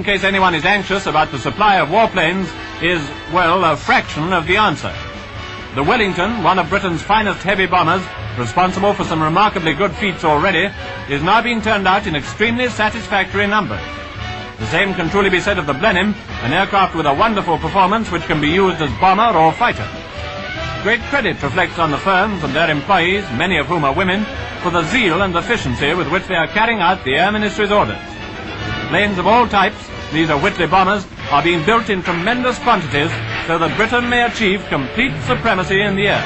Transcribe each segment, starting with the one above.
in case anyone is anxious about the supply of warplanes, is, well, a fraction of the answer. The Wellington, one of Britain's finest heavy bombers, responsible for some remarkably good feats already, is now being turned out in extremely satisfactory numbers. The same can truly be said of the Blenheim, an aircraft with a wonderful performance which can be used as bomber or fighter. Great credit reflects on the firms and their employees, many of whom are women, for the zeal and efficiency with which they are carrying out the Air Ministry's orders. Planes of all types, these are Whitley bombers, are being built in tremendous quantities so that Britain may achieve complete supremacy in the air.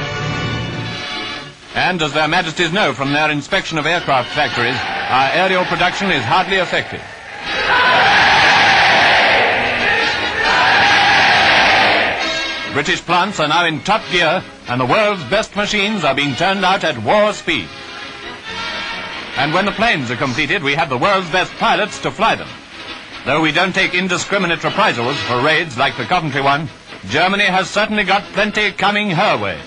And as their Majesties know from their inspection of aircraft factories, our aerial production is hardly effective. British plants are now in top gear, and the world's best machines are being turned out at war speed. And when the planes are completed, we have the world's best pilots to fly them. Though we don't take indiscriminate reprisals for raids like the Coventry one, Germany has certainly got plenty coming her way.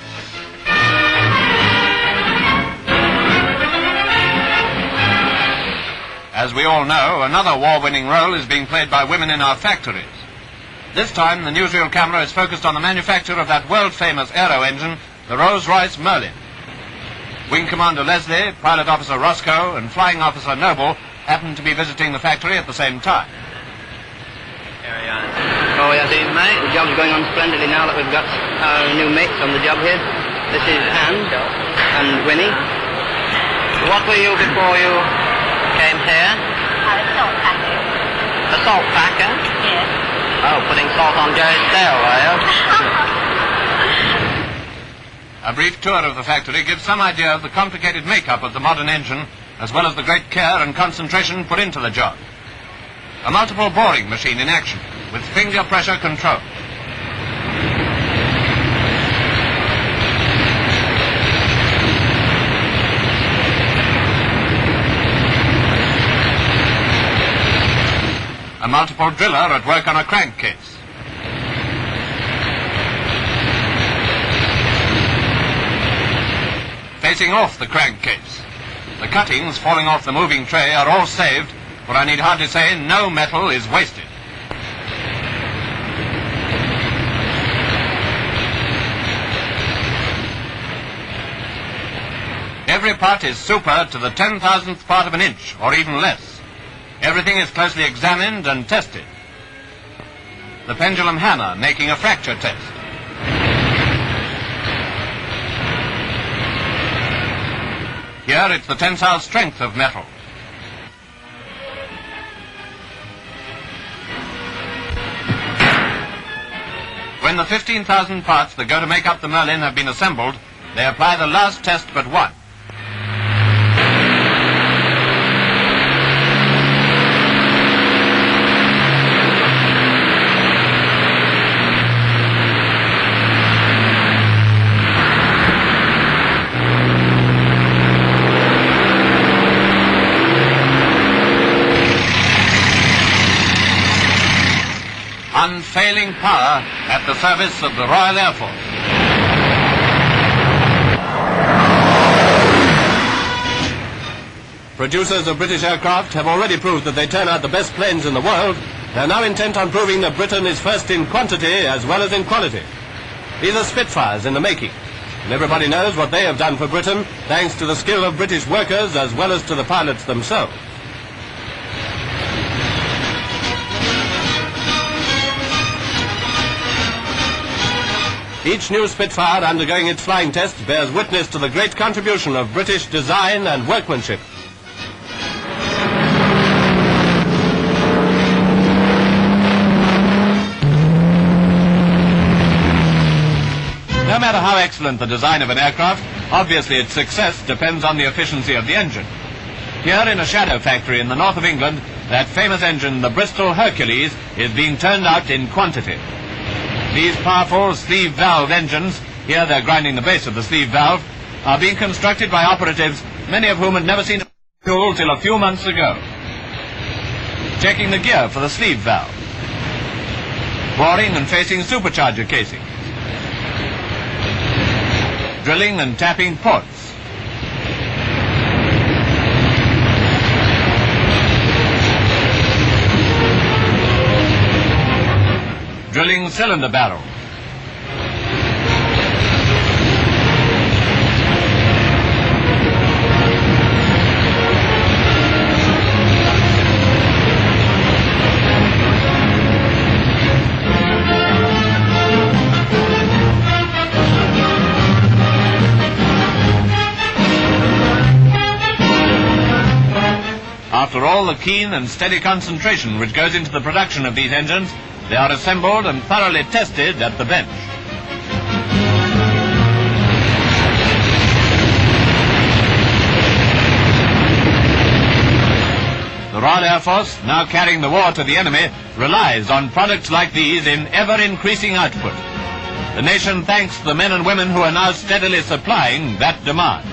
As we all know, another war-winning role is being played by women in our factories. This time, the newsreel camera is focused on the manufacture of that world-famous aero engine, the Rolls-Royce Merlin. Wing Commander Leslie, Pilot Officer Roscoe, and Flying Officer Noble happened to be visiting the factory at the same time. Carry on. Oh, yes, mate. The job's going on splendidly now that we've got our new mates on the job here. This is Anne and Winnie. What were you before you came here? A salt packer. A salt packer? Yes. Oh, putting salt on Jerry's tail, were you? A brief tour of the factory gives some idea of the complicated makeup of the modern engine, as well as the great care and concentration put into the job. A multiple boring machine in action, with finger pressure control. A multiple driller at work on a crankcase. Facing off the crankcase. The cuttings falling off the moving tray are all saved, for I need hardly say no metal is wasted. Every part is super to the 10,000th part of an inch, or even less. Everything is closely examined and tested. The pendulum hammer making a fracture test. Here it's the tensile strength of metal. When the 15,000 parts that go to make up the Merlin have been assembled, they apply the last test but one. Unfailing power at the service of the Royal Air Force. Producers of British aircraft have already proved that they turn out the best planes in the world. They are now intent on proving that Britain is first in quantity as well as in quality. These are Spitfires in the making, and everybody knows what they have done for Britain, thanks to the skill of British workers as well as to the pilots themselves. Each new Spitfire undergoing its flying test bears witness to the great contribution of British design and workmanship. No matter how excellent the design of an aircraft, obviously its success depends on the efficiency of the engine. Here in a shadow factory in the north of England, that famous engine, the Bristol Hercules, is being turned out in quantity. These powerful sleeve valve engines, here they're grinding the base of the sleeve valve, are being constructed by operatives, many of whom had never seen a tool till a few months ago. Checking the gear for the sleeve valve. Boring and facing supercharger casings. Drilling and tapping ports. drilling cylinder barrels. After all the keen and steady concentration which goes into the production of these engines, they are assembled and thoroughly tested at the bench. The Royal Air Force, now carrying the war to the enemy, relies on products like these in ever-increasing output. The nation thanks the men and women who are now steadily supplying that demand.